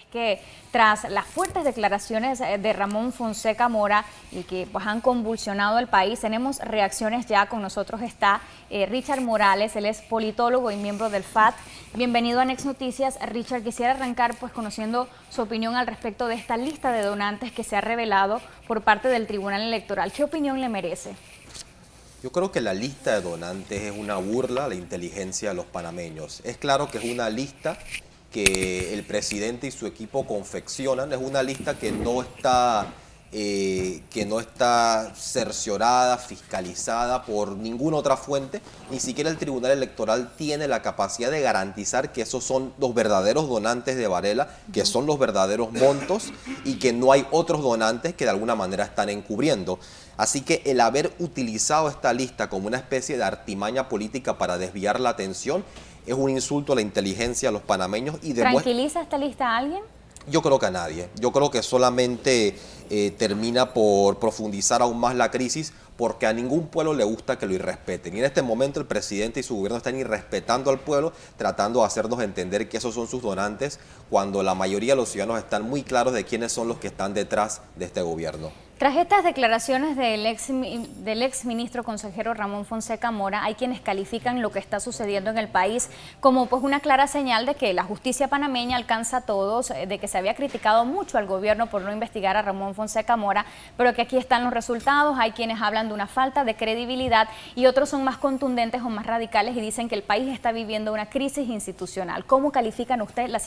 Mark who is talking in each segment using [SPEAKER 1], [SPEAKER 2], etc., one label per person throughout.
[SPEAKER 1] es que tras las fuertes declaraciones de Ramón Fonseca Mora y que pues han convulsionado el país, tenemos reacciones ya. Con nosotros está Richard Morales, él es politólogo y miembro del FAT. Bienvenido a Next Noticias. Richard, quisiera arrancar pues conociendo su opinión al respecto de esta lista de donantes que se ha revelado por parte del Tribunal Electoral. ¿Qué opinión le merece?
[SPEAKER 2] Yo creo que la lista de donantes es una burla a la inteligencia de los panameños. Es claro que es una lista que el presidente y su equipo confeccionan, es una lista que no está cerciorada, fiscalizada por ninguna otra fuente. Ni siquiera el Tribunal Electoral tiene la capacidad de garantizar que esos son los verdaderos donantes de Varela, que son los verdaderos montos y que no hay otros donantes que de alguna manera están encubriendo. Así que el haber utilizado esta lista como una especie de artimaña política para desviar la atención es un insulto a la inteligencia de los panameños. Y
[SPEAKER 1] ¿Tranquiliza esta lista a alguien?
[SPEAKER 2] Yo creo que a nadie. Yo creo que solamente termina por profundizar aún más la crisis, porque a ningún pueblo le gusta que lo irrespeten. Y en este momento el presidente y su gobierno están irrespetando al pueblo, tratando de hacernos entender que esos son sus donantes, cuando la mayoría de los ciudadanos están muy claros de quiénes son los que están detrás de este gobierno.
[SPEAKER 1] Tras estas declaraciones del ex ministro consejero Ramón Fonseca Mora, hay quienes califican lo que está sucediendo en el país como pues una clara señal de que la justicia panameña alcanza a todos, de que se había criticado mucho al gobierno por no investigar a Ramón Fonseca Mora, pero que aquí están los resultados. Hay quienes hablan de una falta de credibilidad y otros son más contundentes o más radicales y dicen que el país está viviendo una crisis institucional. ¿Cómo califican ustedes la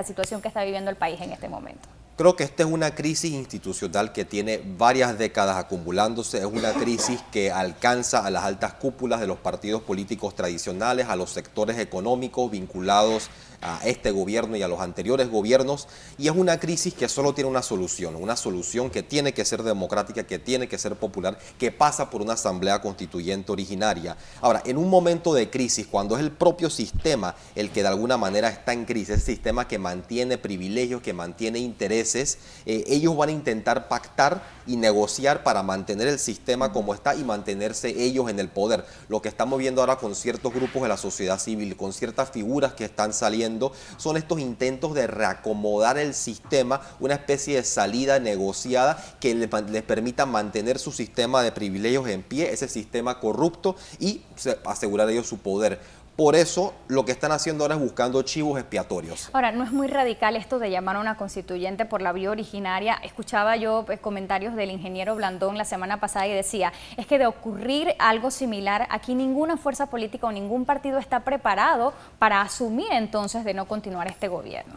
[SPEAKER 1] situación que está viviendo el país en este momento?
[SPEAKER 2] Creo que esta es una crisis institucional que tiene varias décadas acumulándose, es una crisis que alcanza a las altas cúpulas de los partidos políticos tradicionales, a los sectores económicos vinculados a este gobierno y a los anteriores gobiernos, y es una crisis que solo tiene una solución que tiene que ser democrática, que tiene que ser popular, que pasa por una asamblea constituyente originaria. Ahora, en un momento de crisis, cuando es el propio sistema el que de alguna manera está en crisis, ese sistema que mantiene privilegios, que mantiene intereses, ellos van a intentar pactar y negociar para mantener el sistema como está y mantenerse ellos en el poder. Lo que estamos viendo ahora con ciertos grupos de la sociedad civil, con ciertas figuras que están saliendo, son estos intentos de reacomodar el sistema, una especie de salida negociada que les permita mantener su sistema de privilegios en pie, ese sistema corrupto, y asegurar ellos su poder. Por eso lo que están haciendo ahora es buscando chivos expiatorios.
[SPEAKER 1] Ahora, ¿no es muy radical esto de llamar a una constituyente por la vía originaria? Escuchaba yo comentarios del ingeniero Blandón la semana pasada y decía, es que de ocurrir algo similar, aquí ninguna fuerza política o ningún partido está preparado para asumir entonces de no continuar este gobierno.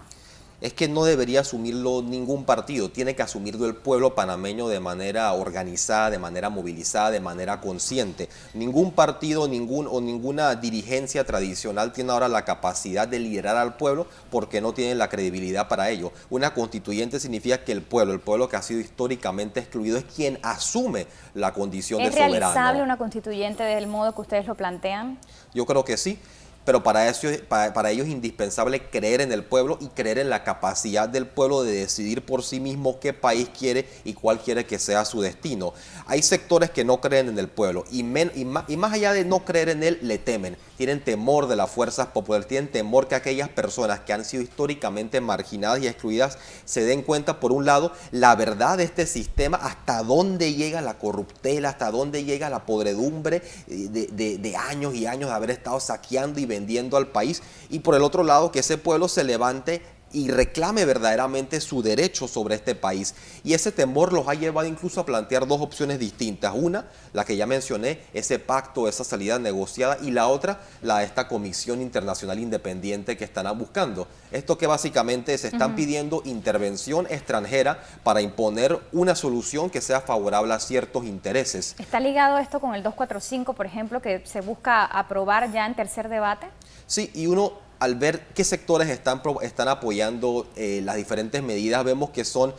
[SPEAKER 2] Es que no debería asumirlo ningún partido, tiene que asumirlo el pueblo panameño de manera organizada, de manera movilizada, de manera consciente. Ningún partido ninguna dirigencia tradicional tiene ahora la capacidad de liderar al pueblo porque no tienen la credibilidad para ello. Una constituyente significa que el pueblo que ha sido históricamente excluido, es quien asume la condición de soberano.
[SPEAKER 1] ¿Es realizable una constituyente del modo que ustedes lo plantean?
[SPEAKER 2] Yo creo que sí. Pero para ellos es indispensable creer en el pueblo y creer en la capacidad del pueblo de decidir por sí mismo qué país quiere y cuál quiere que sea su destino. Hay sectores que no creen en el pueblo y más allá de no creer en él, le temen. Tienen temor de las fuerzas populares, tienen temor que aquellas personas que han sido históricamente marginadas y excluidas se den cuenta, por un lado, la verdad de este sistema, hasta dónde llega la corruptela, hasta dónde llega la podredumbre de años y años de haber estado saqueando y vendiendo al país, y por el otro lado que ese pueblo se levante y reclame verdaderamente su derecho sobre este país. Y ese temor los ha llevado incluso a plantear dos opciones distintas. Una, la que ya mencioné, ese pacto, esa salida negociada, y la otra, la de esta comisión internacional independiente que están buscando. Esto que básicamente se están pidiendo intervención extranjera para imponer una solución que sea favorable a ciertos intereses.
[SPEAKER 1] ¿Está ligado esto con el 245, por ejemplo, que se busca aprobar ya en tercer debate?
[SPEAKER 2] Sí, y uno, al ver qué sectores están apoyando las diferentes medidas, vemos que son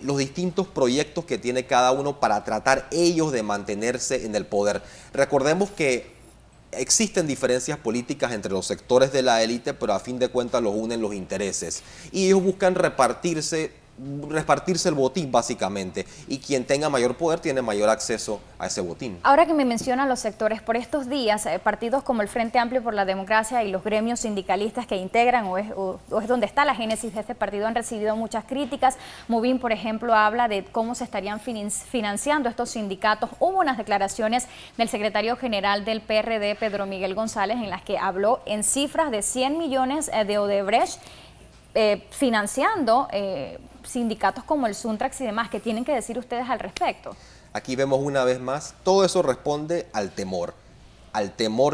[SPEAKER 2] los distintos proyectos que tiene cada uno para tratar ellos de mantenerse en el poder. Recordemos que existen diferencias políticas entre los sectores de la élite, pero a fin de cuentas los unen los intereses. Y ellos buscan repartirse repartirse el botín básicamente, y quien tenga mayor poder tiene mayor acceso a ese botín.
[SPEAKER 1] Ahora que me mencionan los sectores, por estos días partidos como el Frente Amplio por la Democracia y los gremios sindicalistas que integran o es donde está la génesis de este partido han recibido muchas críticas. Movin, por ejemplo, habla de cómo se estarían financiando estos sindicatos. Hubo unas declaraciones del secretario general del PRD, Pedro Miguel González, en las que habló en cifras de 100 millones de Odebrecht financiando sindicatos como el Suntrax y demás. ¿Qué tienen que decir ustedes al respecto?
[SPEAKER 2] Aquí vemos una vez más, todo eso responde al temor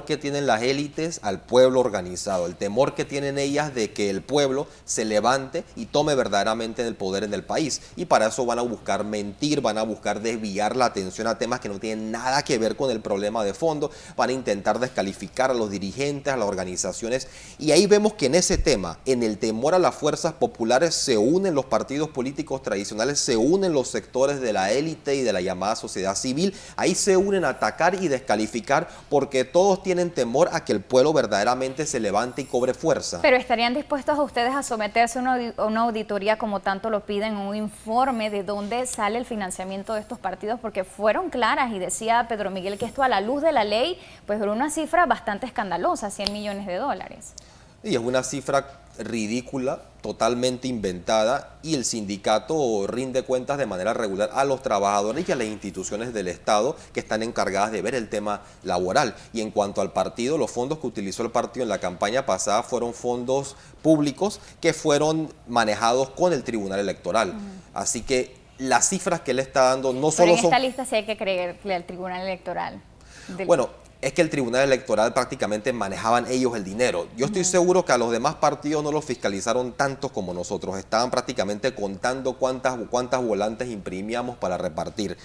[SPEAKER 2] que tienen las élites al pueblo organizado, el temor que tienen ellas de que el pueblo se levante y tome verdaderamente el poder en el país. Y para eso van a buscar mentir, van a buscar desviar la atención a temas que no tienen nada que ver con el problema de fondo, van a intentar descalificar a los dirigentes, a las organizaciones. Y ahí vemos que en ese tema, en el temor a las fuerzas populares, se unen los partidos políticos tradicionales, se unen los sectores de la élite y de la llamada sociedad civil. Una se unen a atacar y descalificar porque todos tienen temor a que el pueblo verdaderamente se levante y cobre fuerza.
[SPEAKER 1] Pero ¿estarían dispuestos a ustedes a someterse a una auditoría como tanto lo piden, un informe de dónde sale el financiamiento de estos partidos? Porque fueron claras y decía Pedro Miguel que esto a la luz de la ley pues era una cifra bastante escandalosa, 100 millones de dólares.
[SPEAKER 2] Y es una cifra ridícula, totalmente inventada, y el sindicato rinde cuentas de manera regular a los trabajadores y a las instituciones del Estado que están encargadas de ver el tema laboral. Y en cuanto al partido, los fondos que utilizó el partido en la campaña pasada fueron fondos públicos que fueron manejados con el Tribunal Electoral. Así que las cifras que él está dando no solo son...
[SPEAKER 1] Pero en esta lista sí hay que creerle al Tribunal Electoral.
[SPEAKER 2] Bueno, es que el Tribunal Electoral prácticamente manejaban ellos el dinero. Yo estoy seguro que a los demás partidos no los fiscalizaron tanto como nosotros. Estaban prácticamente contando cuántas volantes imprimíamos para repartir.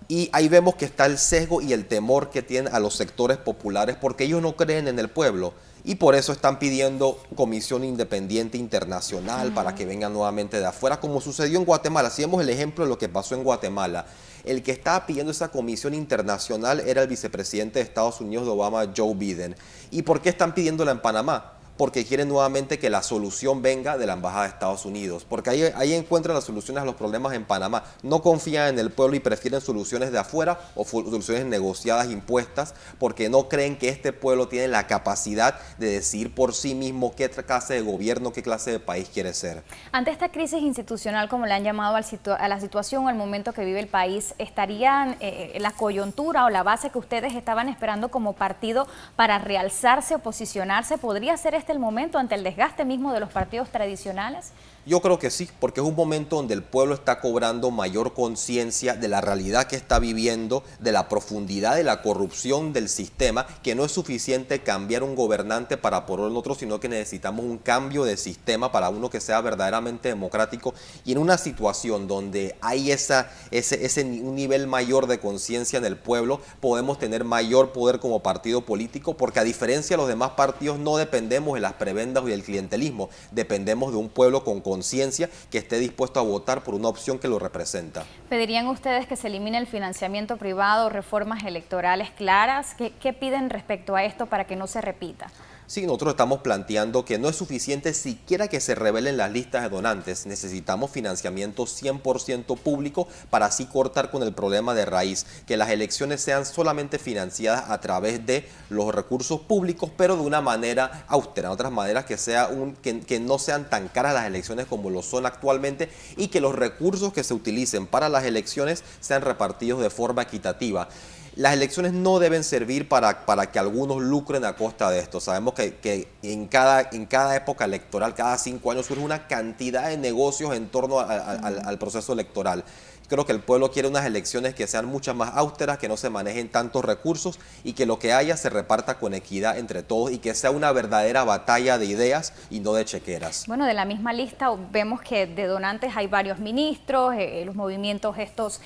[SPEAKER 2] Y ahí vemos que está el sesgo y el temor que tienen a los sectores populares porque ellos no creen en el pueblo. Y por eso están pidiendo comisión independiente internacional para que vengan nuevamente de afuera, como sucedió en Guatemala. Si vemos el ejemplo de lo que pasó en Guatemala, el que estaba pidiendo esa comisión internacional era el vicepresidente de Estados Unidos de Obama, Joe Biden. ¿Y por qué están pidiéndola en Panamá? Porque quieren nuevamente que la solución venga de la Embajada de Estados Unidos, porque ahí encuentran las soluciones a los problemas en Panamá. No confían en el pueblo y prefieren soluciones de afuera o soluciones negociadas, impuestas, porque no creen que este pueblo tiene la capacidad de decidir por sí mismo qué clase de gobierno, qué clase de país quiere ser.
[SPEAKER 1] Ante esta crisis institucional, como le han llamado a la situación o al momento que vive el país, ¿estarían la coyuntura o la base que ustedes estaban esperando como partido para realzarse o posicionarse? ¿Podría ser el momento ante el desgaste mismo de los partidos tradicionales?
[SPEAKER 2] Yo creo que sí, porque es un momento donde el pueblo está cobrando mayor conciencia de la realidad que está viviendo, de la profundidad de la corrupción del sistema, que no es suficiente cambiar un gobernante para poner otro, sino que necesitamos un cambio de sistema para uno que sea verdaderamente democrático. Y en una situación donde hay un nivel mayor de conciencia en el pueblo, podemos tener mayor poder como partido político, porque a diferencia de los demás partidos no dependemos de las prebendas y del clientelismo, dependemos de un pueblo con conciencia que esté dispuesto a votar por una opción que lo representa.
[SPEAKER 1] ¿Pedirían ustedes que se elimine el financiamiento privado, reformas electorales claras? ¿Qué piden respecto a esto para que no se repita?
[SPEAKER 2] Sí, nosotros estamos planteando que no es suficiente siquiera que se revelen las listas de donantes. Necesitamos financiamiento 100% público para así cortar con el problema de raíz, que las elecciones sean solamente financiadas a través de los recursos públicos, pero de una manera austera, de otras maneras que no sean tan caras las elecciones como lo son actualmente y que los recursos que se utilicen para las elecciones sean repartidos de forma equitativa. Las elecciones no deben servir para que algunos lucren a costa de esto. Sabemos que en cada época electoral, cada 5 años, surge una cantidad de negocios en torno al proceso electoral. Creo que el pueblo quiere unas elecciones que sean muchas más austeras, que no se manejen tantos recursos y que lo que haya se reparta con equidad entre todos y que sea una verdadera batalla de ideas y no de chequeras.
[SPEAKER 1] Bueno, de la misma lista vemos que de donantes hay varios ministros, los movimientos estos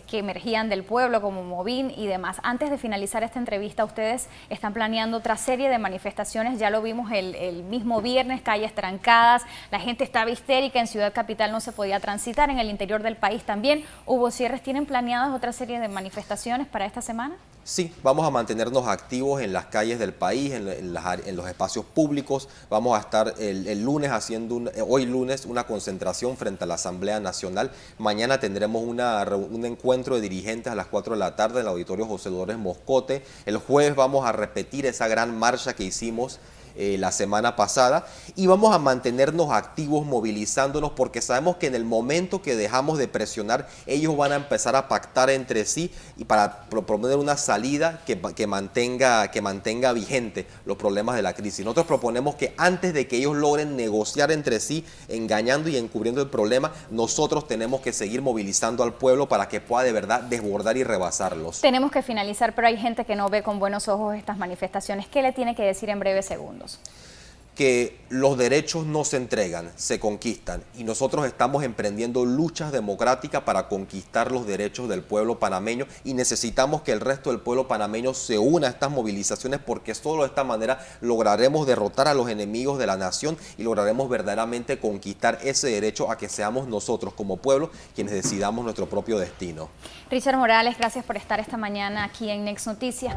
[SPEAKER 1] que emergían del pueblo como Movin y demás. Antes de finalizar esta entrevista, ustedes están planeando otra serie de manifestaciones, ya lo vimos el mismo viernes, calles trancadas, la gente estaba histérica, en Ciudad Capital no se podía transitar, en el interior del país también. hubo cierres. ¿Tienen planeadas otra serie de manifestaciones para esta semana?
[SPEAKER 2] Sí, vamos a mantenernos activos en las calles del país, en los espacios públicos. Vamos a estar el lunes haciendo, hoy lunes, una concentración frente a la Asamblea Nacional. Mañana tendremos un encuentro de dirigentes a las 4 de la tarde en el Auditorio José Dolores Moscote. El jueves vamos a repetir esa gran marcha que hicimos la semana pasada y vamos a mantenernos activos movilizándonos porque sabemos que en el momento que dejamos de presionar ellos van a empezar a pactar entre sí y para proponer una salida que mantenga vigente los problemas de la crisis. Nosotros proponemos que antes de que ellos logren negociar entre sí, engañando y encubriendo el problema, nosotros tenemos que seguir movilizando al pueblo para que pueda de verdad desbordar y rebasarlos.
[SPEAKER 1] Tenemos que finalizar, pero hay gente que no ve con buenos ojos estas manifestaciones. ¿Qué le tiene que decir en breves segundos?
[SPEAKER 2] Que los derechos no se entregan, se conquistan y nosotros estamos emprendiendo luchas democráticas para conquistar los derechos del pueblo panameño y necesitamos que el resto del pueblo panameño se una a estas movilizaciones porque solo de esta manera lograremos derrotar a los enemigos de la nación y lograremos verdaderamente conquistar ese derecho a que seamos nosotros como pueblo quienes decidamos nuestro propio destino.
[SPEAKER 1] Richard Morales, gracias por estar esta mañana aquí en Next Noticias.